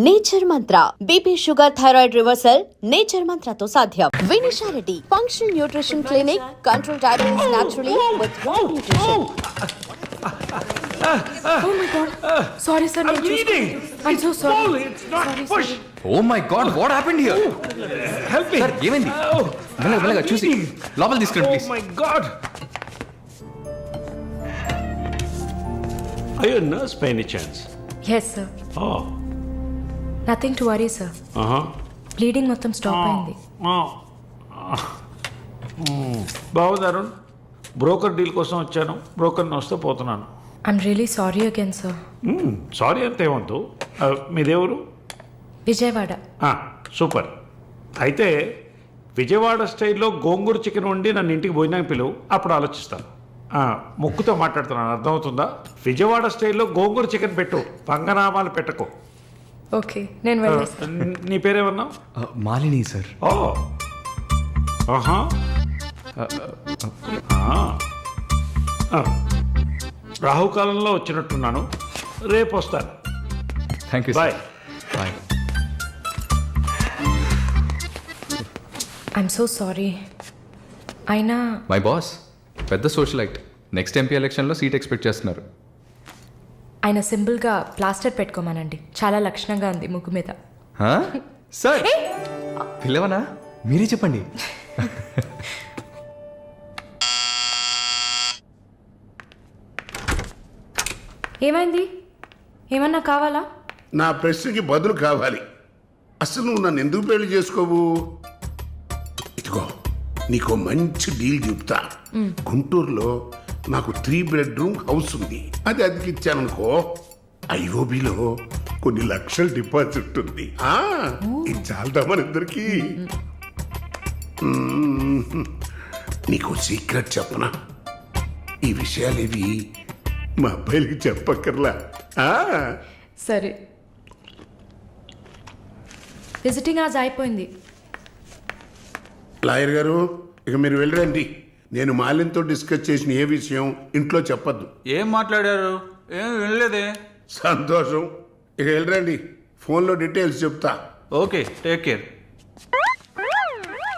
Nature మంత్ర BP sugar thyroid reversal nature మంత్రతో సాధ్యం. Vinisha Reddy functional nutrition clinic, control diabetes naturally with right nutrition. Oh my god. Sorry sir. I'm bleeding. I'm so sorry. Pull, it's not push. Oh my god, what happened here? Help me. Sir, ఏమైంది? మెల్లగా చూసి లోపల తీసుకురండి Oh please. my god. Are you a nurse by any chance? Yes sir. Oh. Nothing to worry sir. Bleeding మొత్తం stop అయింది. బాగుంది Arun. Broker deal కోసం వచ్చాను. బ్రోకర్ని వస్తే పోతున్నాను. I'm really sorry again sir. Sorry అంత ఏమంతు. మీదేవరు? విజయవాడ. సూపర్. అయితే విజయవాడ స్టైల్లో గోంగూర చికెన్ వండి నన్ను ఇంటికి భోజనానికి పిలువు, అప్పుడు ఆలోచిస్తాను. ముక్కుతో మాట్లాడుతున్నాను, అర్థమవుతుందా? విజయవాడ స్టైల్లో గోంగూర చికెన్ పెట్టు, పంగనామాలు పెట్టకు. ఓకే నేను వెళ్ళేస్తాను. నీ పేరేమన్నావు? మాలిని సార్. ఓ ఆహా. రాహుకాలంలో వచ్చినట్టున్నాను. రేపు వస్తాను. Thank you bye. Bye. I'm so sorry. అయినా మై బాస్ పెద్ద సోషలైట్, నెక్స్ట్ ఎంపీ ఎలక్షన్లో సీట్ ఎక్స్పెక్ట్ చేస్తున్నారు. ఆయన సింపుల్గా ప్లాస్టర్ పెట్టుకోమానండి, చాలా లక్షణంగా ఉంది ముగ్గు మీద. సార్ పిల్లవనా, మీరే చెప్పండి. ఏమైంది? ఏమన్నా కావాలా? నా ప్రశ్నకి బదులు కావాలి. అసలు నువ్వు నన్ను ఎందుకు పెళ్లి చేసుకోవు? ఇదిగో నీకు మంచి డీల్ చెప్తా. గుంటూరులో నాకు 3 bedroom హౌస్ ఉంది. అది అదికిచ్చాననుకో, ఐఓబిలో కొన్ని లక్షల డిపాజిట్ ఉంది. ఇది చాలదా మన ఇద్దరికి? నీకు సీక్రెట్ చెప్పనా? ఈ విషయాలేవి మా అబ్బాయిలకి చెప్పక్కర్లా. సరే. విజిటింగ్ ఆజ్ అయిపోయింది. లాయర్ గారు, ఇక మీరు వెళ్ళరండి. నేను మాలిన్తో డిస్కస్ చేసిన ఏ విషయం ఇంట్లో చెప్పద్దు. ఏం మాట్లాడారు? ఏం వినలేదే. సంతోషం. ఇక వెళ్ళరండి, ఫోన్లో డీటెయిల్స్ చెప్తా. Okay, take care.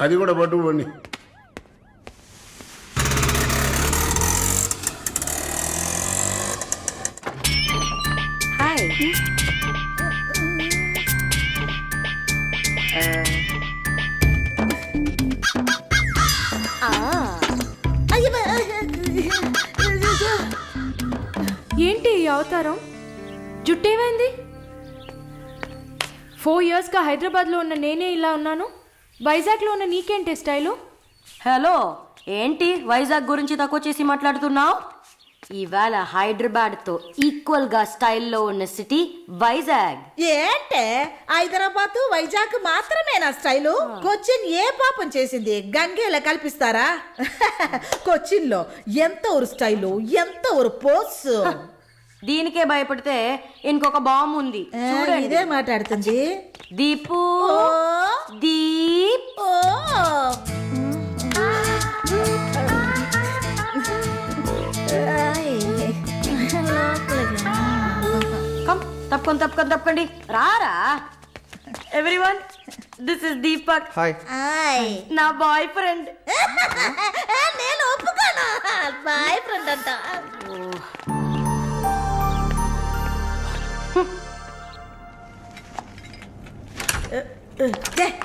అది కూడా పట్టుకోండి. హాయ్. ఏంటి ఈ అవతారం? జుట్టేమైంది? 4 yearsగా హైదరాబాద్లో ఉన్న నేనే ఇలా ఉన్నాను, వైజాగ్లో ఉన్న నీకేంటి స్టైలు? హలో, ఏంటి వైజాగ్ గురించి తక్కువ చేసి మాట్లాడుతున్నావు? ఇవాళ హైదరాబాద్తో ఈక్వల్గా స్టైల్లో ఉన్న సిటీ వైజాగ్. ఏంటే హైదరాబాద్ వైజాగ్ మాత్రమేనా స్టైలు? కొచ్చిన్ ఏ పాపం చేసింది? గంగేలా కల్పిస్తారా? కొచ్చిన్ లో ఎంత ఊరు స్టైలు, ఎంత ఊరు పోస్. దీనికే భయపడితే ఇంకొక బాంబు ఉంది చూడండి. ఇదే మాట్లాడుతుంది. దీపు దీప్. తప్పకండి రారా. Everyone, this is Deepak. Hi. నా బాయ్ ఫ్రెండ్. నేను ఒప్పుకోను, బాయ్ ఫ్రెండ్ అంట.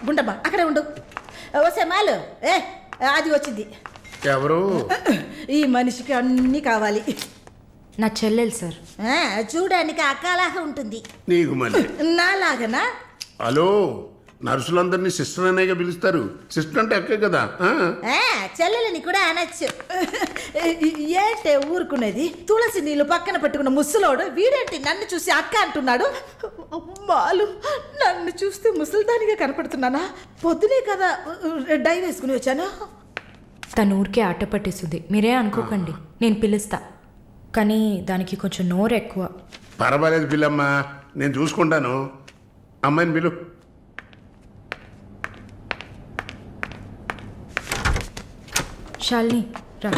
గుండమ్మ అక్కడే ఉండు. వస్తే మాలు అది వచ్చింది. ఎవరు? ఈ మనిషికి అన్నీ కావాలి. నా చెల్లెలు సార్. చూడడానికి అక్కలాగా ఉంటుంది. నీకు మళ్ళీ నాలాగనా? హలో, నర్సులందరినీ సిస్టర్ అనేగా పిలుస్తారు. సిస్టర్ అంటే అక్కే కదా. చెల్లెలని కూడా అనొచ్చు. ఏంటే ఊరుకునేది? తులసి నీళ్ళు పక్కన పెట్టుకున్న ముసలోడు వీడేంటి నన్ను చూసి అక్క అంటున్నాడు? అమ్మాలు, నన్ను చూస్తే ముసలిదానిగా కనపడుతున్నానా? పొద్దునే కదా డై వేసుకుని వచ్చాను. తను ఊరికే ఆట పట్టిస్తుంది, మీరే అనుకోకండి. నేను పిలుస్తా, కానీ దానికి కొంచెం నోరు ఎక్కువ. పర్వాలేదు పిల్లమ్మ, నేను చూసుకుంటాను. అమ్మాయిని పిలు. శాలిని రా.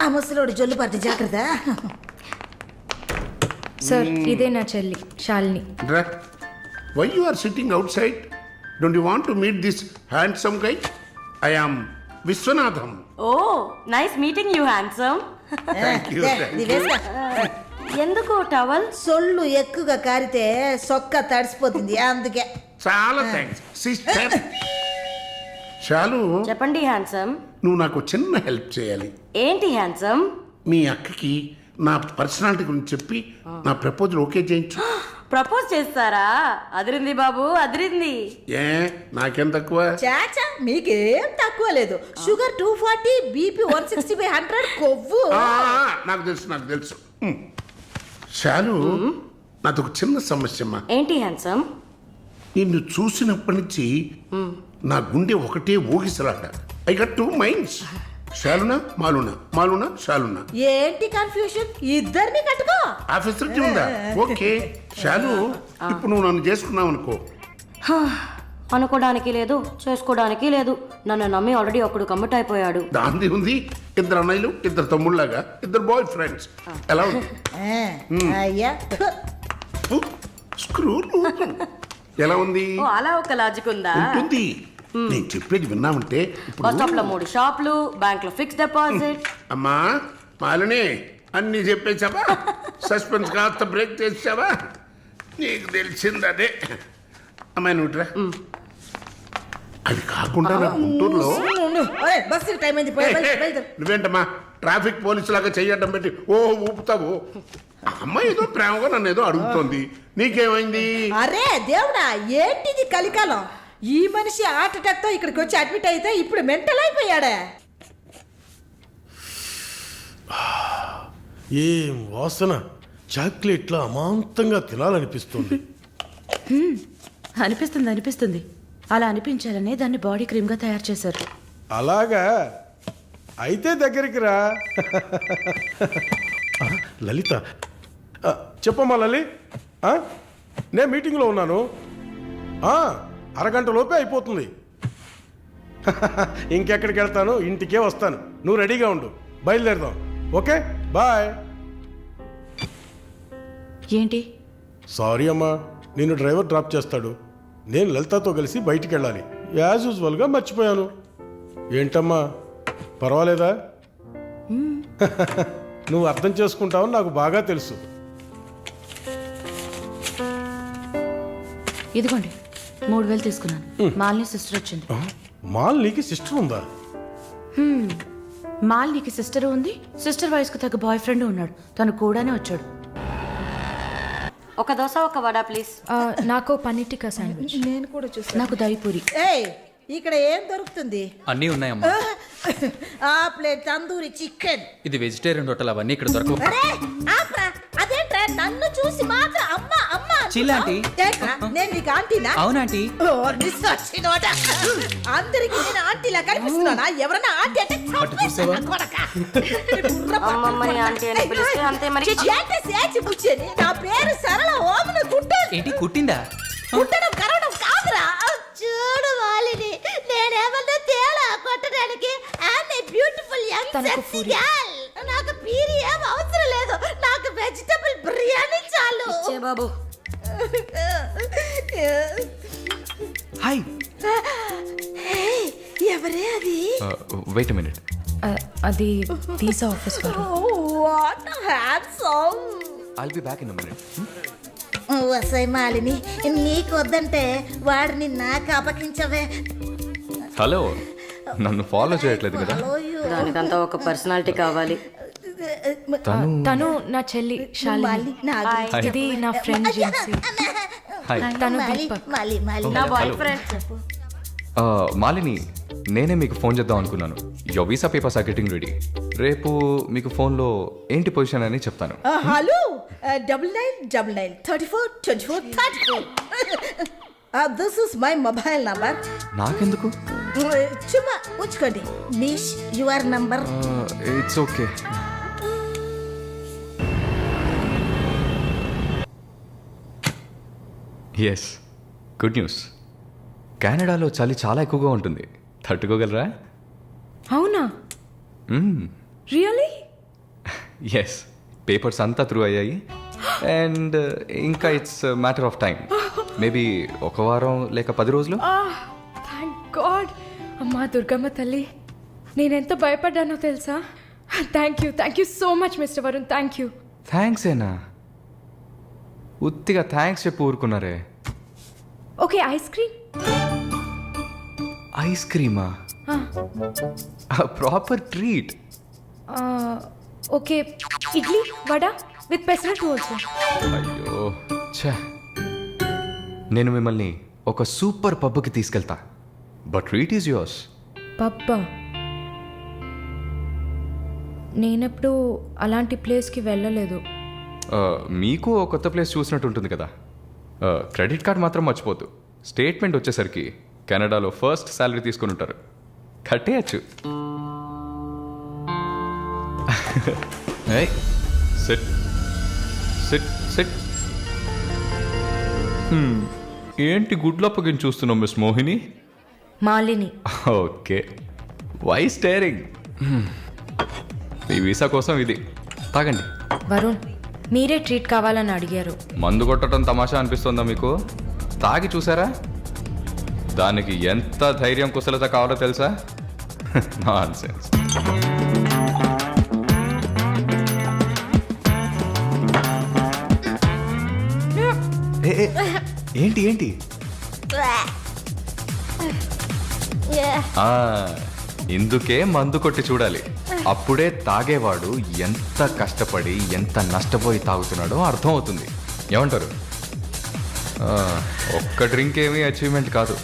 ఆ ముసలోడు జొల్లు పడితే జాగ్రత్త. సార్ ఇదే నా చెల్లి శాలిని. రా. Why you are sitting outside? Don't you want to meet this handsome guy? I am Viswanatham. Oh nice meeting you handsome. Thank you, thank you. ఎందుకు టవల్? సొల్లు ఎక్కువగా కారితే సొక్క తడిసిపోతుంది అందుకే. చాలా థ్యాంక్స్ సిస్టర్. చాలు, చెప్పండి హ్యాండ్సమ్. నువ్వు నాకు చిన్న హెల్ప్ చేయాలి. ఏంటి హ్యాండ్సమ్? మీ అక్కకి నా పర్సనాలిటీ గురించి చెప్పి నా ప్రపోజల్ ఓకే చేయించు. ప్రపోజ్ చేస్తారా? అదిరింది బాబు, అదిరింది. ఏ నాకేం తక్కువ? చాచా మీకేం తక్కువ లేదు. షుగర్ 240, బీపీ 160/100, కొవ్వు. నాకు తెలుసు, నాకు తెలుసు. చాలు, నాదొక చిన్న సమస్య అమ్మా. ఏంటి హ్యాండ్సమ్? నిన్ను చూసినప్పటి నుంచి నా గుండె ఒకటే ఊగిసలాట. I got 2 minds. శాలునా మాలునా, మాలునా శాలునా. ఏంటి కన్ఫ్యూషన్? ఇద్దరిని కట్టుకో. ఆఫీసర్కి ఉందా? ఓకే శాలు, ఇప్పుడు నువ్వు నన్ను చేసుకున్నావు అనుకో. అనుకోవడానికి లేదు, చేసుకోవడానికి లేదు. నన్ను నమ్మి ఆల్రెడీ ఒకడు కమిట్ అయిపోయాడు. దాంది ఉంది. 2 అన్నయ్యలు, 2 తమ్ముళ్ళలాగా, 2 బాయ్ ఫ్రెండ్స్. ఎలా ఉంది? అయ్యా స్క్రూ ఎలా ఉంది? ఓ అలా ఒక లాజిక్ ఉందా? ఉంటుంది. నేను చెప్పేది విన్నామంటే బస్ స్టాప్ లో ఇప్పుడు 3 షాపులు, బ్యాంక్ లో ఫిక్స్ డిపాజిట్. అమ్మా మాలిని అన్ని చెప్పేసావా? సస్పెన్స్ కాస్త బ్రేక్ చేసావా? నీకు తెలిసింది అదే. అమ్మాయి నువ్వుట్రా. అది కాకుండా నా గుంటూరులో బస్సు టైం అయింది. బయలుదేరు. నువ్వేంటమ్మా ట్రాఫిక్ పోలీసు లాగా చెయ్యడం పెట్టి ఓ ఊపుతావు? ఆ అమ్మాయి ఏదో ప్రేమగా నన్ను ఏదో అడుగుతోంది. నీకేమైంది? అరే దేవుడా, ఏంటిది కలికాలం? ఈ మనిషి హార్ట్ అటాక్ తో ఇక్కడికి వచ్చి అడ్మిట్ అయితే ఇప్పుడు మెంటల్ అయిపోయాడే. ఏం వాసన! చాక్లెట్లా అమాంతంగా తినాలనిపిస్తుంది. అనిపిస్తుంది. అలా అనిపించాలనే దాన్ని బాడీ క్రీమ్గా తయారు చేశారు. అలాగా అయితే దగ్గరికి రా. లలిత, చెప్పమ్మా లలి. నేను మీటింగ్లో ఉన్నాను. అరగంట లోపే అయిపోతుంది. ఇంకెక్కడికి వెళ్తాను? ఇంటికే వస్తాను. నువ్వు రెడీగా ఉండు, బయలుదేరదాం. Okay bye. ఏంటి? సారీ అమ్మా, నిన్ను డ్రైవర్ డ్రాప్ చేస్తాడు. నేను లలితతో కలిసి బయటికి వెళ్ళాలి. యాజ్ యూజువల్గా మర్చిపోయాను. ఏంటమ్మా పర్వాలేదా? నువ్వు అర్థం చేసుకుంటావని నాకు బాగా తెలుసు. ఇదిగోండి 3000 తీసుకున్నాను. మాలిని సిస్టర్ వచ్చింది. మాలినికి సిస్టర్ ఉందా? మాలినికి సిస్టర్ ఉంది. సిస్టర్ వయసుకు తగ్గ బాయ్ ఫ్రెండ్ ఉన్నాడు. తను కూడానే వచ్చాడు. ఒక దోశ, ఒక వడ ప్లీజ్. నాకు పన్నీర్ టిక్కా శాండ్విచ్. నేను కూడా చూసాను. నాకు దహిపూరి. ఏయ్, ఇక్కడ ఏం దొరుకుతుంది? అన్నీ ఉన్నాయమ్మా. ఆ ప్లేట్ తందూరి చికెన్. ఇది వెజిటేరియన్ హోటల్, అవన్నీ ఇక్కడ దొరకవు. అరే ఆప్రా, అదేంట్రా నన్ను చూసి మాత్రం అమ్మ అమ్మ చిల్లా ఆంటీ. ఏంట్రా, నేను నీకు ఆంటీనా? అవునాంటీ. ఓ, నిస్సచ్చినోడా. అందరికి నేను ఆంటీలా కనిపిస్తున్నానా? ఎవరన్నా ఆంటీ అంటే చంపేస్తా కొడకా. అమ్మమ్మని ఆంటీ అని పిలిస్తే అంతే మరి. ఏంటి సేచి బుచ్చేని? నా పేరు సరళ ఓమన కుట్టేది. ఏంటి కుట్టిందా? కుట్టడం కరవడం కాదురా. చూడు వాలిని, నేనేమన్నా తేడా కొట్టడానికి. I'm a beautiful young sexy girl. నాకు పీరి ఏం అవసరం లేదు. నాకు వెజిటబుల్ బిర్యానీ చాలు. చే బాబు. హాయ్. ఎవరే అది? Wait minute. అది వీసా ఆఫీస్ వారు. What handsome. I'll be back in minute. వసై మాలిని, నీకు వద్దంటే వాడిని నాకు అపకించవే. హలో, నన్ను ఫాలో చేయట్లేదు కదా? దానికంతా ఒక పర్సనాలిటీ కావాలి. తను నా చెల్లి శాలిని. ఇది నా ఫ్రెండ్ జెన్సీ. హాయ్. తను దీపక్. నా బాయ్ ఫ్రెండ్. మాలిని, నేనే మీకు ఫోన్ చేద్దాం అనుకున్నాను. Yo visa papers are getting ready. రేపు మీకు ఫోన్లో ఏంటి పొజిషన్ అని చెప్తాను. Hello, 9999342434. This is my mobile number. నాకెందుకు? చుమ్మా ఉంచుకోండి. నిష్ your number. It's okay. Yes, good news. కెనడాలో చలి చాలా ఎక్కువగా ఉంటుంది. తట్టుకోగలరా? అవునా? రియలీ? ఎస్, పేపర్స్ అంతా త్రూ అయ్యాయి. అండ్ ఇంకా it's matter of time. Maybe ఒక వారం లేక 10 రోజులు. Thank god. అమ్మా దుర్గమ్మ తల్లి, నేనెంత భయపడ్డానో తెలుసా? Thank you so much mister Varun, thank you. Thanks ఏనా? ఉత్తిగా థ్యాంక్స్ చెప్పి ఊరుకున్నారే. Okay, ice cream. ఐస్ క్రీమా? Proper treat. Okay, idli vada with pesarattu also. అయ్యో ఛే, నేను మిమ్మల్ని ఒక సూపర్ పబ్కి తీసుకెళ్తా, బట్ ట్రీట్ ఈజ్ యువర్స్. పబ్బా? నేనెప్పుడు అలాంటి ప్లేస్కి వెళ్ళలేదు. మీకు ఓ కొత్త ప్లేస్ చూసినట్టు ఉంటుంది కదా. క్రెడిట్ కార్డ్ మాత్రం మర్చిపోద్దు. స్టేట్మెంట్ వచ్చేసరికి కెనడాలో ఫస్ట్ శాలరీ తీసుకుని ఉంటారు, కట్టేయచ్చు. SIT SIT SIT. ఏంటి గుడ్లప్పగిని చూస్తున్నావు miss Mohini? Malini. Okay, why staring? ఈ వీసా కోసం ఇది తాగండి. వరుణ్, మీరే ట్రీట్ కావాలని అడిగారు. మందు కొట్టడం తమాషా అనిపిస్తుందా మీకు? తాగి చూసారా? దానికి ఎంత ధైర్యం కుశలత కావాలో తెలుసా? నాన్సెన్స్. ఏంటి ఏంటి? ఇందుకే మందు కొట్టి చూడాలి, అప్పుడే తాగేవాడు ఎంత కష్టపడి ఎంత నష్టపోయి తాగుతున్నాడో అర్థం అవుతుంది. ఏమంటారు? ఒక్క డ్రింక్ ఏమీ అచీవ్మెంట్ కాదు.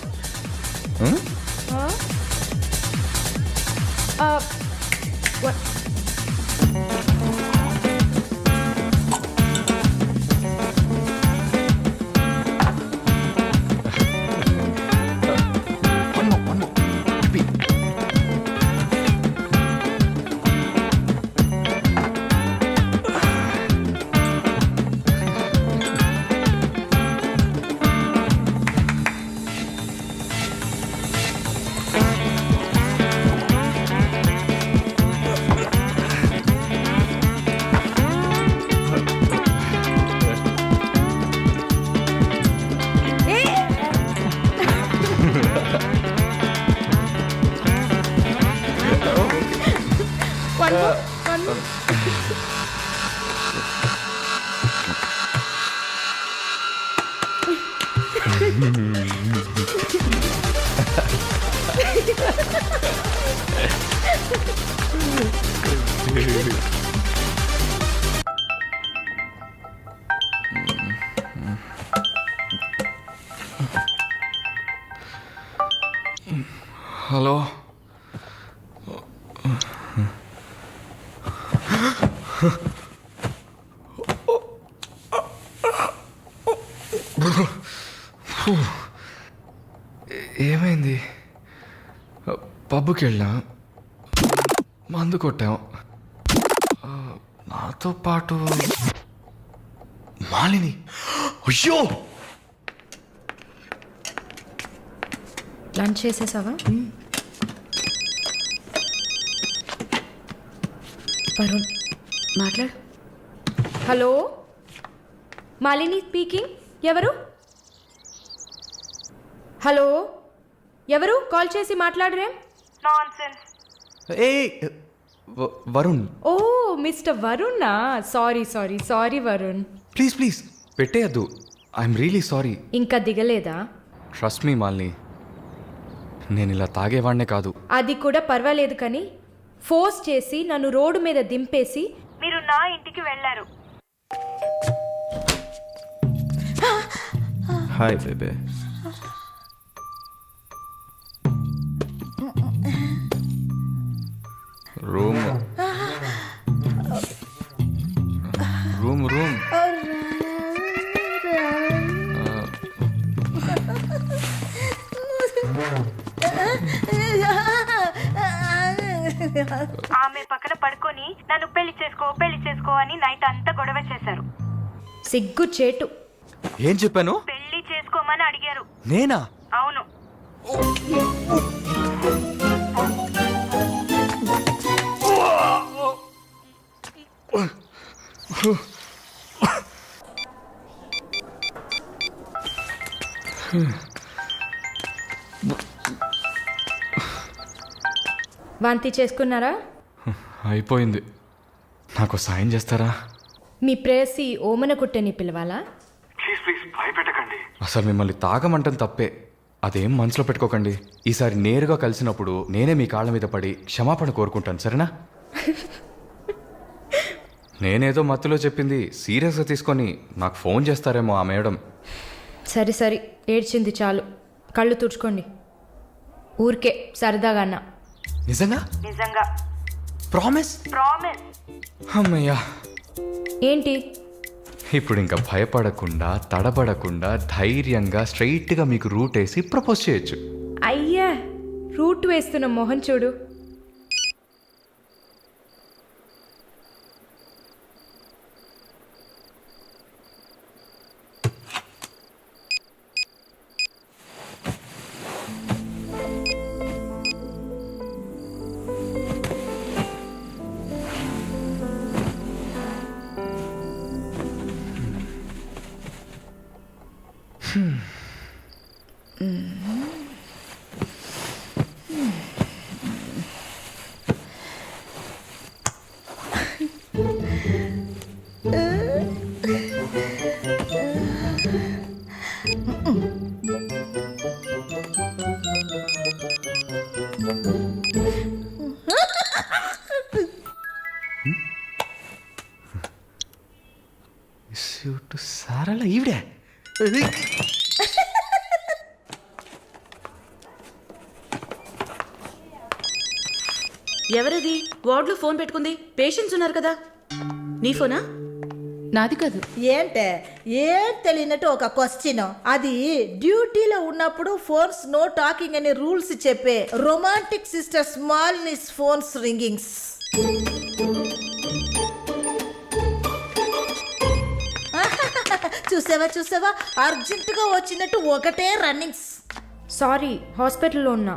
హలో, ఏమైంది? పబ్కి వెళ్ళాం, మందు కొట్టాం, నాతో పాటు మాలిని. అయ్యో, లంచ్ చేసేసావా? వరుణ్ మాట్లాడు. Hello, Malini speaking. ఎవరు? హలో, ఎవరు? కాల్ చేసి మాట్లాడరేం? ఏ వరుణ్. ఓ మిస్టర్ వరుణా? సారీ వరుణ్. ప్లీజ్ ప్లీజ్ పెట్టేయద్దు. I'm really sorry. ఇంకా దిగలేదా? ట్రస్ట్ మీ మాలిని, నేను ఇలా తాగేవాడినే కాదు. అది కూడా పర్వాలేదు, కానీ ఫోర్స్ చేసి నన్ను రోడ్డు మీద దింపేసి మీరు నా ఇంటికి వెళ్ళారు. హాయ్ బేబే. రూమ్ రూమ్ రూమ్ ఆమె పక్కన పడుకొని నన్ను పెళ్లి చేసుకో అని నైట్ అంతా గొడవ చేశారు. సిగ్గు చేటు. ఏం చెప్పాను? పెళ్లి చేసుకోమని అడిగారు. నేనా? అవును. వాంతి చేసుకున్నారా? అయిపోయింది. నాకు సాయం చేస్తారా? మీ ప్రేయసి ఓమన కుట్టని పిలవాలా? అసలు మిమ్మల్ని తాగమంటం తప్పే. అదేం మనసులో పెట్టుకోకండి. ఈసారి నేరుగా కలిసినప్పుడు నేనే మీ కాళ్ళ మీద పడి క్షమాపణ కోరుకుంటాను, సరేనా? నేనేదో మత్తులో చెప్పింది సీరియస్గా తీసుకొని నాకు ఫోన్ చేస్తారేమో ఆ మేడం. సరే సరే, ఏడ్చింది చాలు. కళ్ళు తుడుచుకోండి. ఊరికే సరదాగా అన్నా. నిజంగా? నిజంగా. ప్రామిస్? ప్రామిస్. అమ్మయ్యా. ఏంటి? ఇప్పుడు ఇంకా భయపడకుండా తడబడకుండా ధైర్యంగా స్ట్రైట్గా మీకు రూట్ వేసి ప్రపోజ్ చేయొచ్చు. అయ్యా, రూట్ వేస్తున్న మొహం చూడు. సారలా ఈవిడే. ఎవరది వార్డులో ఫోన్ పెట్టుకుంది? పేషెంట్స్ ఉన్నారు కదా. నీ ఫోనా? నాది కాదు. ఏంటే ఏం తెలియనట్టు ఒక క్వశ్చన్. అది డ్యూటీలో ఉన్నప్పుడు ఫోన్స్ నో టాకింగ్ అనే రూల్స్ చెప్పే romantic sister smallness phones ringings. చూసావా అర్జెంటుగా వచ్చినట్టు ఒకటే రన్నింగ్స్. సారీ, హాస్పిటల్లో ఉన్నా.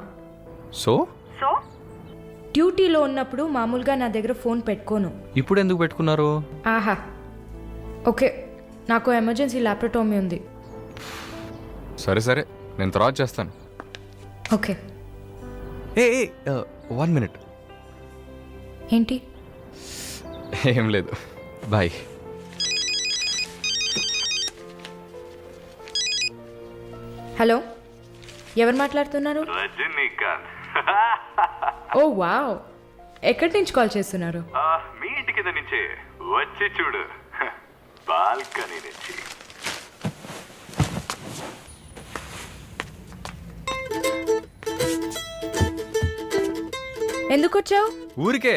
సో డ్యూటీలో ఉన్నప్పుడు మామూలుగా నా దగ్గర ఫోన్ పెట్టుకోను. ఇప్పుడు ఎందుకు పెట్టుకున్నారు? ఆహా, ఓకే, నాకు ఎమర్జెన్సీ ల్యాప్రటోమీ ఉంది. సరే సరే, నేను తర్వాత చేస్తాను. ఓకే. ఏ 1 minute. ఏంటి? ఏం లేదు, బాయ్. హలో, ఎవరు మాట్లాడుతున్నారు? ఓ వావ్, ఎక్కడి నుంచి కాల్ చేస్తున్నారు? మీ ఇంటి కింద నుంచే, వచ్చి చూడు, బాల్కనీ నుంచి. ఎందుకు వచ్చావు? ఊరికే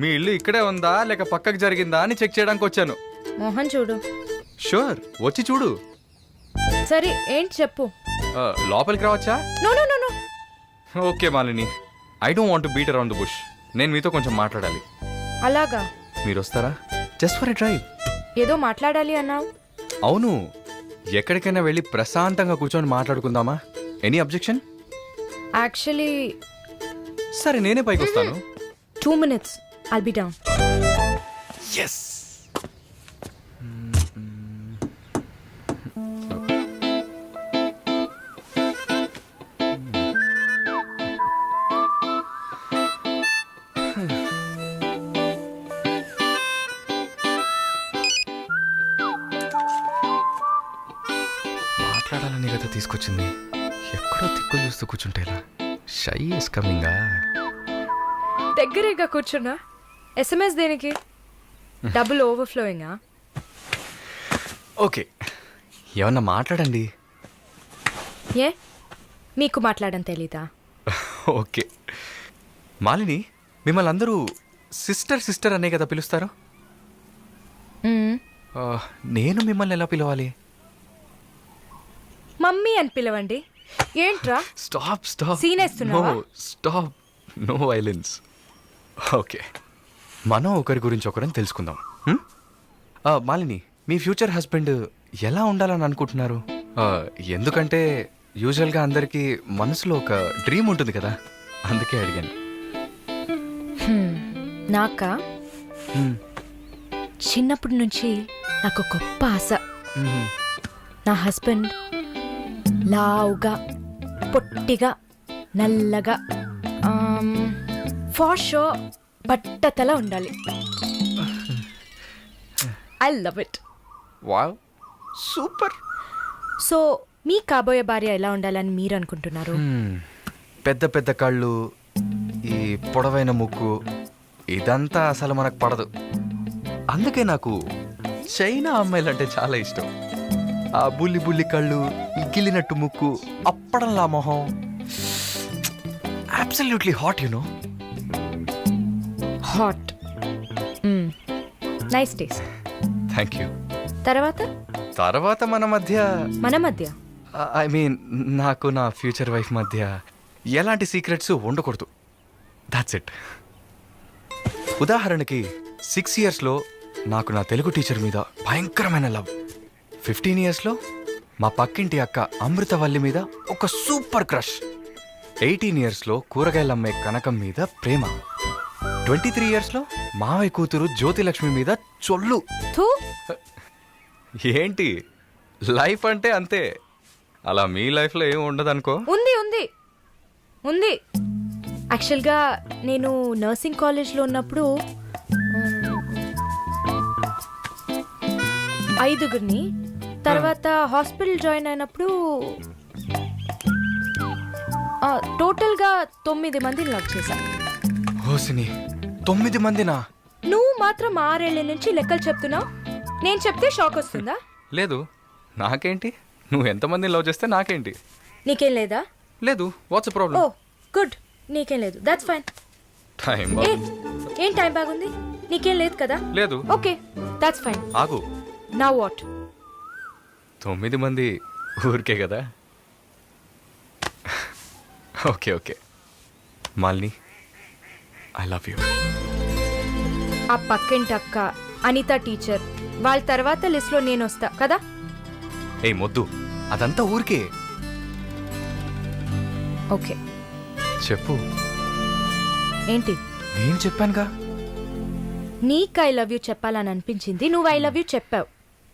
మీ ఇల్లు ఇక్కడే ఉందా లేక పక్కకు జరిగిందా అని చెక్ చేయడానికి వచ్చాను. మోహన్ చూడు. షూర్, వచ్చి చూడు. సరే, ఏంటి చెప్పు. లోపలికి రావచ్చా? No no no no. Okay Malini, I don't want to beat around the bush. నేను మీతో కొంచెం మాట్లాడాలి. అలాగా? మీరు వస్తారా? Just for a drive. ఏదో మాట్లాడాలి అన్నావు. అవును, ఎక్కడికైనా వెళ్ళి ప్రశాంతంగా కూర్చొని మాట్లాడుకుందామా? Any objection? యాక్చువల్లీ సరే, నేనే పైకి వస్తాను. 2 minutes, I'll be down. Yes. మాట్లాడాలని కదా తీసుకొచ్చింది. ఎక్కడో తిక్కులు చూస్తూ కూర్చుంటేలా. Shy is కమింగా. దగ్గరేగా కూర్చున్నా. SMS దేనికి? డబుల్ ఓవర్ఫ్లోయింగా? ఓకే, ఏమన్నా మాట్లాడండి. ఏ, మీకు మాట్లాడడం తెలీదా? ఓకే మాలిని, మిమ్మల్ని అందరూ సిస్టర్ సిస్టర్ అనే కదా పిలుస్తారు. నేను మిమ్మల్ని ఎలా పిలవాలి? మమ్మీ అని పిలవండి. ఏంట్రా? Stop stop. సీనేస్తున్నావా? Stop, no violence. ఓకే, మనం ఒకరి గురించి ఒకరని తెలుసుకుందాం. మాలిని, మీ ఫ్యూచర్ హస్బెండ్ ఎలా ఉండాలని అనుకుంటున్నారు? ఎందుకంటే యూజువల్గా అందరికీ మనసులో ఒక డ్రీమ్ ఉంటుంది కదా, అందుకే అడిగాను. నాకా? చిన్నప్పటి నుంచి నాకు గొప్ప ఆశ. నా హస్బెండ్ లావుగా పొట్టిగా నల్లగా ఫార్ షో బట్టతల ఉండాలి. I love it. Wow, super. So మీ కాబోయే భార్య ఎలా ఉండాలని మీరు అనుకుంటున్నారు? పెద్ద పెద్ద కళ్ళు, ఈ పొడవైన ముక్కు, ఇదంతా అసలు మనకు పడదు. అందుకే నాకు చైనా అమ్మాయిలంటే చాలా ఇష్టం. ఆ బుల్లి బుల్లి కళ్ళు, ఈ గిల్లినట్టు ముక్కు, అప్పడంలా మొహం, absolutely hot you know. Hot. Nice taste. Thank you. తర్వాత మన మధ్య మన ఐ మీన్ నాకు నా ఫ్యూచర్ వైఫ్ మధ్య ఎలాంటి సీక్రెట్స్ ఉండకూడదు. That's it. ఉదాహరణకి 6 yearsలో నాకు నా తెలుగు టీచర్ మీద భయంకరమైన లవ్. 15 yearsలో మా పక్కింటి అక్క అమృతవల్లి మీద ఒక సూపర్ క్రష్. 18 yearsలో కూరగాయలమ్మే కనకం మీద ప్రేమ. 23 yearsలో మావయ్య కూతురు జ్యోతిలక్ష్మి మీద చొల్లు. థూ. ఏంటి, లైఫ్ అంటే అంతే. అలా మీ లైఫ్లో ఏం ఉండదనుకో. ఉంది ఉంది ఉంది. యాక్చువల్గా నేను నర్సింగ్ కాలేజ్లో ఉన్నప్పుడు 5 తర్వాత హాస్పిటల్ జాయిన్ అయినప్పుడు టోటల్గా 9 మందిని లవ్ చేశాను. హోసిని, 9 మందినా? నువ్వు మాత్రం 6 ఏళ్ల నుంచి లెక్కలు చెప్తున్నావు. నేను చెప్తే షాక్ వస్తుందా? లేదు, నాకేంటి, నువ్వు ఎంతమందిని లవ్ చేస్తే నాకేంటి. నీకేం లేదా? లేదు. వాట్స్ ఓ ప్రాబ్లం? గుడ్, నీకేం లేదు. That's fine. టైం ఏం టైం బాగుంది? నీకేం లేదు కదా? లేదు. Okay, that's fine. ఆగు. Now what? 9 మంది ఊరికే కదా. Okay okay Malini, I love you. ఆ పక్కింటి అక్క, అనిత టీచర్, వాళ్ళ తర్వాత లిస్ట్లో నేను వస్తా కదా. ఏయ్ మొద్దు, అదంతా ఊరికే. ఓకే చెప్పు. ఏంటి? నేను చెప్పానుగా. నీకు ఐ లవ్ యూ చెప్పాలని అనిపించింది, నువ్వు ఐ లవ్ యూ చెప్పావు.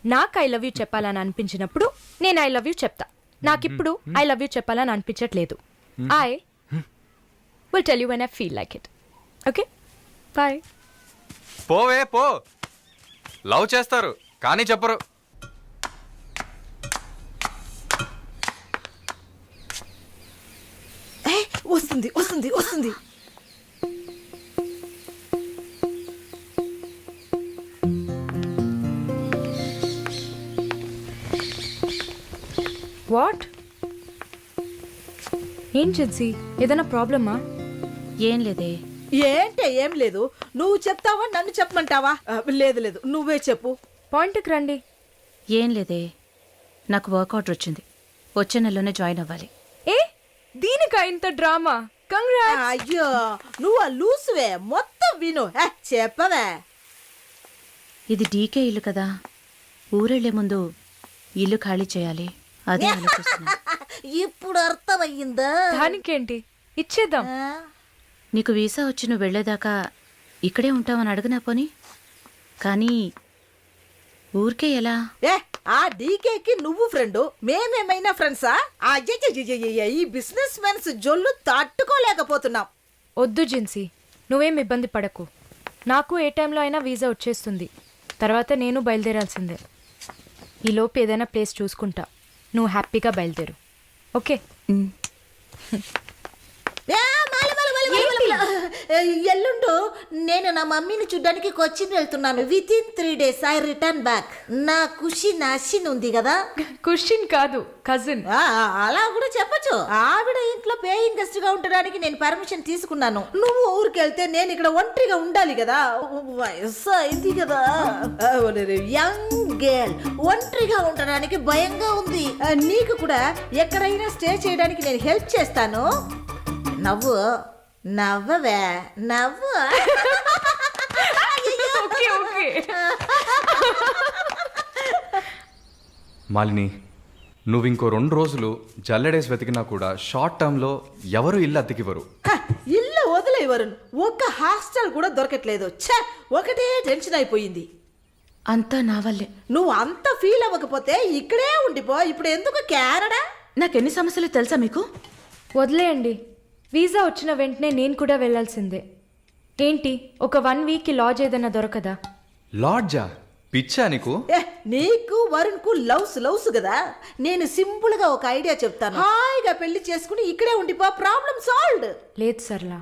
నాకు ఐ లవ్ యూ చెప్పాలని అనిపించినప్పుడు నేను ఐ లవ్ యూ చెప్తా. నాకిప్పుడు ఐ లవ్ యూ చెప్పాలని అనిపించట్లేదు. I will tell you when I feel like it. Okay bye. పోవే పో. లవ్ చేస్తారు కానీ చెప్పరు. వస్తుంది వస్తుంది వస్తుంది. వాట్? ఏం జిన్సీ, ఏదైనా ప్రాబ్లమా? ఏం లేదే. ఏంటే ఏం లేదు. నువ్వు చెప్తావా నన్ను చెప్పమంటావా? లేదు లేదు, నువ్వే చెప్పు. పాయింట్కి రండి. ఏం లేదే, నాకు వర్క్ ఆర్డర్ వచ్చింది. వచ్చే నెలలోనే జాయిన్ అవ్వాలి. ఏ దీనికా ఇంత డ్రామా? కంగ్రాట్స్. అయ్యో, నువ్వు లూసువే. మొత్తం విను. చెప్పవే. ఇది డీకే ఇల్లు కదా, ఊరెళ్లే ముందు ఇల్లు ఖాళీ చేయాలి. అదే ఆలోచిస్తున్నా. ఇప్పుడు అర్థమయ్యిందా? దానికేంటి, ఇచ్చేద్దాం. నీకు వీసా వచ్చి నువ్వు వెళ్లేదాకా ఇక్కడే ఉంటావని అడగనా పోని. కానీ ఊరికే ఎలా? ఆ డీకేకి నువ్వు ఫ్రెండు, మేమేమైనా ఫ్రెండ్సా? ఈ బిజినెస్ మెన్స్ జొల్లు తట్టుకోలేకపోతున్నాం. వద్దు జిన్సీ, నువ్వేం ఇబ్బంది పడకు. నాకు ఏ టైంలో అయినా వీసా వచ్చేస్తుంది. తర్వాత నేను బయలుదేరాల్సిందే. ఈలోపు ఏదైనా ప్లేస్ చూసుకుంటా. నువ్వు హ్యాపీగా బయలుదేరు. ఓకే? ఎల్లుండు నేను నా మమ్మీని చూడ్డానికి కొచ్చిన్ వెళ్తున్నాను. With in 3 days I return back. నా ఖుషి నాశిన్ ఉంది కదా. క్వశ్చన్ కాదు, కజిన్. అలా కూడా చెప్పచ్చు. ఆవిడ ఇంట్లో పేయింగ్ గెస్ట్ గా ఉండడానికి నేను పర్మిషన్ తీసుకున్నాను. నువ్వు ఊరికి వెళ్తే నేను ఇక్కడ ఒంటరిగా ఉండాలి కదా. వయసు అయింది కదా. యంగ్ గర్ల్ ఒంటరిగా ఉండడానికి భయంగా ఉంది. నీకు కూడా ఎక్కడైనా స్టే చేయడానికి నేను హెల్ప్ చేస్తాను. నవ్వు నవ్వవే, నవ్వు. మాలిని, నువ్వు ఇంకో 2 రోజులు జల్లెడేసి వెతికినా కూడా షార్ట్ టర్మ్లో ఎవరు ఇల్లు అద్దెకివ్వరు. ఇల్లు వదిలేవరు. ఒక్క హాస్టల్ కూడా దొరకట్లేదు. ఒకటే టెన్షన్ అయిపోయింది. అంతా నా వల్లే. నువ్వు అంత ఫీల్ అవ్వకపోతే ఇక్కడే ఉండిపో. ఇప్పుడు ఎందుకు కెనడా? నాకెన్ని సమస్యలు తెలుసా మీకు? వదిలేయండి. వీసా వచ్చిన వెంటనే నేను కూడా వెళ్ళాల్సిందే. ఏంటి, ఒక 1 వీక్కి లాడ్జ్ ఏదైనా దొరకదా? లాడ్జా? పిచ్చా నీకు? నీకు వరుణ్కు లవ్స్ కదా. నేను సింపుల్ గా ఒక ఐడియా చెప్తాను. హాయిగా పెళ్లి చేసుకుని ఇక్కడే ఉండిపో, ప్రాబ్లం సాల్వ్డ్. లేదు సర్లా,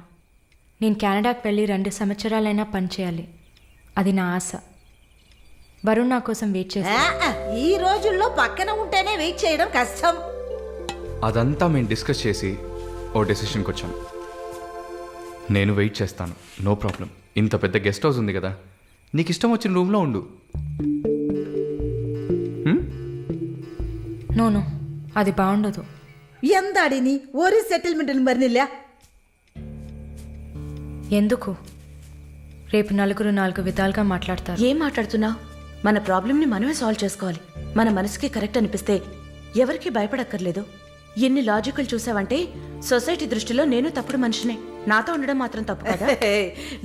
నేను కెనడాకి వెళ్ళి 2 సంవత్సరాలైనా పనిచేయాలి. అది నా ఆశ. వరుణ్ నా కోసం వెయిట్ చేస్తా. ఈ రోజుల్లో పక్కన ఉంటేనే వెయిట్ చేయడం కష్టం. అదంతా మేము డిస్కస్ చేసి ఓ డెసిషన్కి వచ్చాం. నేను వెయిట్ చేస్తాను, నో ప్రాబ్లం. ఇంత పెద్ద గెస్ట్ హౌస్ ఉంది కదా, నీకు ఇష్టం వచ్చిన రూమ్లో ఉండు. నో, అది బాగుండదు. ఎందాడిని ఒరి సెటిల్మెంట్ మరినిల్లా. ఎందుకు? రేపు నలుగురు 4 విధాలుగా మాట్లాడతారు. ఏం మాట్లాడుతున్నావు? మన ప్రాబ్లంని మనమే సాల్వ్ చేసుకోవాలి. మన మనసుకి కరెక్ట్ అనిపిస్తే ఎవరికి భయపడక్కర్లేదు. ఎన్ని లాజికల్ చూసావంటే సొసైటీ దృష్టిలో నేను తప్పుడు మనిషినే. నాతో ఉండడం మాత్రం తప్పు కదా?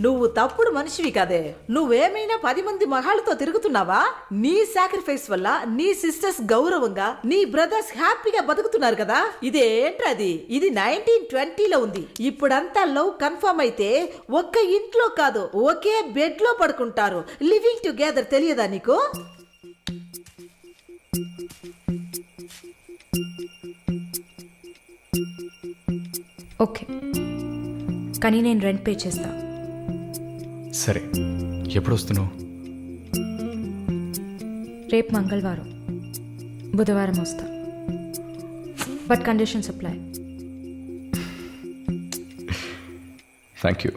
నువ్వు తప్పుడు మనిషివి కదే. నువ్వేమైనా 10 మంది మగాళ్ళతో తిరుగుతున్నావా? నీ సాక్రిఫైస్ వల్ల నీ సిస్టర్స్ గౌరవంగా, నీ బ్రదర్స్ హ్యాపీగా బతుకుతున్నారు కదా. ఇదేంట్రది? ఇది 1920లో ఉంది. ఇప్పుడంతా లవ్ కన్ఫర్మ్ అయితే ఒక్క ఇంట్లో కాదు, ఒకే బెడ్ లో పడుకుంటారు. లివింగ్ టుగెదర్ తెలియదా నీకు? ఓకే, కానీ నేను రెంట్ పే చేస్తా. సరే, ఎప్పుడు వస్తున్నావు? రేపు మంగళవారం, బుధవారం వస్తా. But conditions apply. Thank you.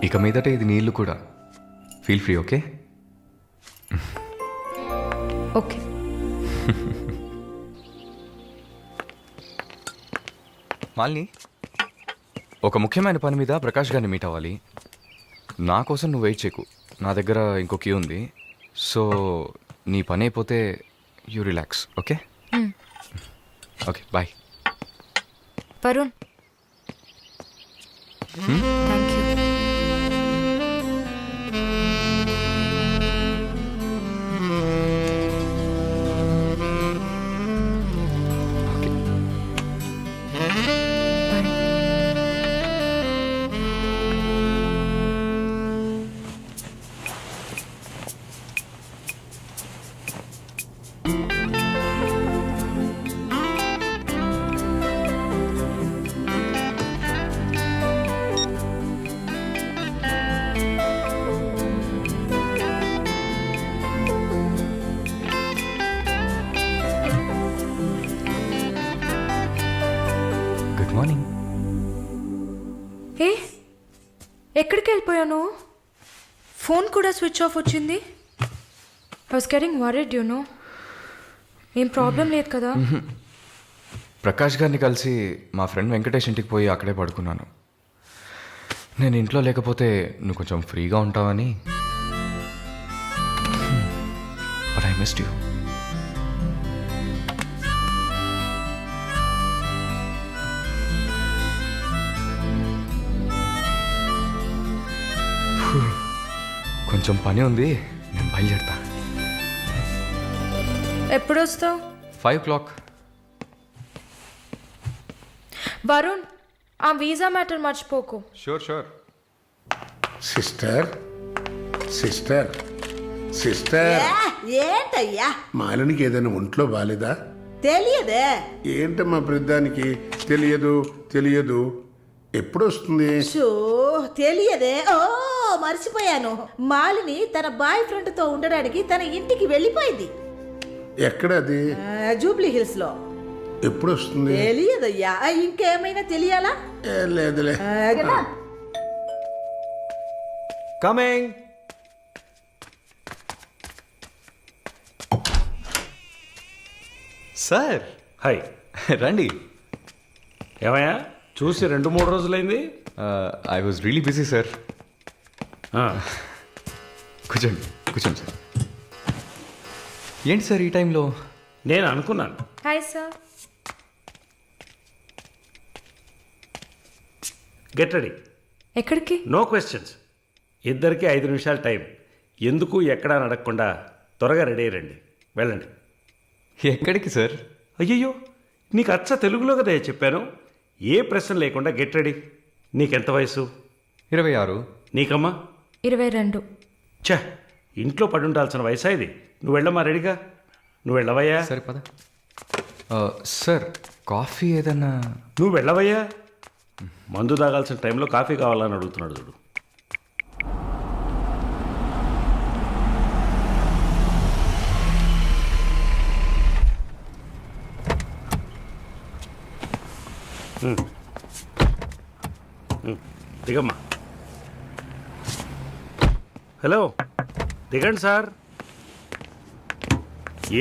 ఇక మీదట ఇది నీళ్ళు కూడా. Feel free, okay? Okay. Malini, ఒక ముఖ్యమైన పని మీద ప్రకాష్ గారిని మీట్ అవ్వాలి. నా కోసం నువ్వు వెయిట్ చేయకు, నా దగ్గర ఇంకో కీ ఉంది. సో నీ పని అయిపోతే you relax, okay? Okay, bye. Varun, thank you. Good morning. ఏ, ఎక్కడికి వెళ్ళిపోయాను? ఫోన్ కూడా స్విచ్ ఆఫ్ వచ్చింది. I was getting worried, you know. ఏం ప్రాబ్లం లేదు కదా? ప్రకాష్ గారిని కలిసి మా ఫ్రెండ్ వెంకటేష్ ఇంటికి పోయి అక్కడే పడుకున్నాను. నేను ఇంట్లో లేకపోతే నువ్వు కొంచెం ఫ్రీగా ఉంటావని. But I missed you. కొంచెం పని ఉంది, నేను బయలుదేరుతా. ఎప్పుడు వస్తావు? 5 o'clock. వరుణ్, ఆ వీసా మ్యాటర్ మర్చిపోకు. షూర్. సిస్టర్ సిస్టర్ సిస్టర్ ఏంటయ్యా? మాలినికి ఏదైనా ఒంట్లో బాలేదా? తెలియదే. ఏంటమ్మా ప్రతిదానికి తెలియదు. ఎప్పుడు వస్తుంది? షో తెలియదే. ఓ మర్చిపోయాను. మాలిని తన బాయ్ ఫ్రెండ్ తో ఉండడానికి తన ఇంటికి వెళ్ళిపోయింది. ఎక్కడది? జూబ్లీ హిల్స్ లో. ఎప్పుడు వస్తుంది? తెలియదయ్యా. ఇంకేమైనా తెలియాలా? లేదులే. కమింగ్. Sir hi. రండి. ఏమయ్యా చూసి 2-3 రోజులైంది. I was really busy sir. ఆ, కూర్చోండి కూర్చోండి సార్. ఏంటి సార్ ఈ టైంలో? నేను అనుకున్నాను. Hi sir. Get ready. ఎక్కడికి? No questions. ఇద్దరికి 5 నిమిషాలు టైం. ఎందుకు ఎక్కడా నడకుండా త్వరగా రెడీ అయ్యండి. వెళ్ళండి. ఎక్కడికి సార్? అయ్యయ్యో, నీకు అచ్చ తెలుగులో కదా చెప్పాను. ఏ ప్రశ్న లేకుండా గెట్ రెడీ. నీకెంత వయసు? 26. నీకమ్మా? 22. ఛ, ఇంట్లో పడి ఉండాల్సిన వయసా ఇది? నువ్వు వెళ్ళమ్మా రెడీగా. నువ్వు వెళ్ళవయ్యా. సరే పద. సార్ కాఫీ ఏదన్నా? నువ్వు వెళ్ళవయ్యా. మందు తాగాల్సిన టైంలో కాఫీ కావాలని అడుగుతున్నాడు చూడు. దిగమ్మా. హలో, దిగండి సార్.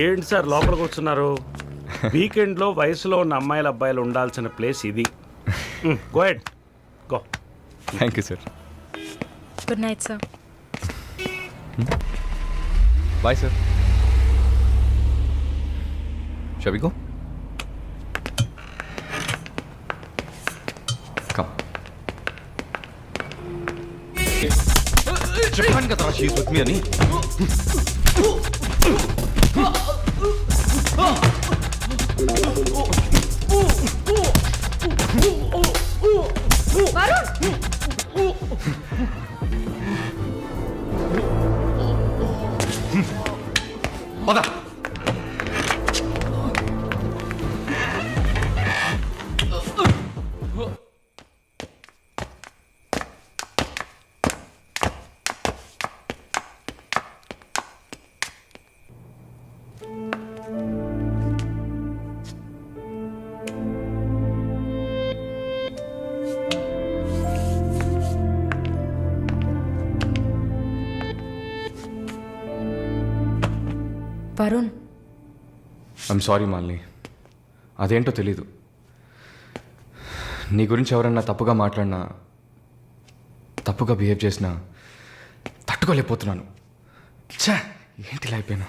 ఏంటి సార్ లోపలికి వస్తున్నారు? వీకెండ్లో వయసులో ఉన్న అమ్మాయిల అబ్బాయిలు ఉండాల్సిన ప్లేస్ ఇది. Go ahead, go. Thank you sir. Good night sir. Bye sir. Shall we go? Come. చెప్పాను కదా షీఈ్ విత్ మీ అని. పద. Varun, I'm sorry Malini. అదేంటో తెలీదు. నీ గురించి ఎవరన్నా తప్పుగా మాట్లాడినా, తప్పుగా బిహేవ్ చేసినా తట్టుకోలేకపోతున్నాను. ఛా, ఏంటి ఇలా అయిపోయాను.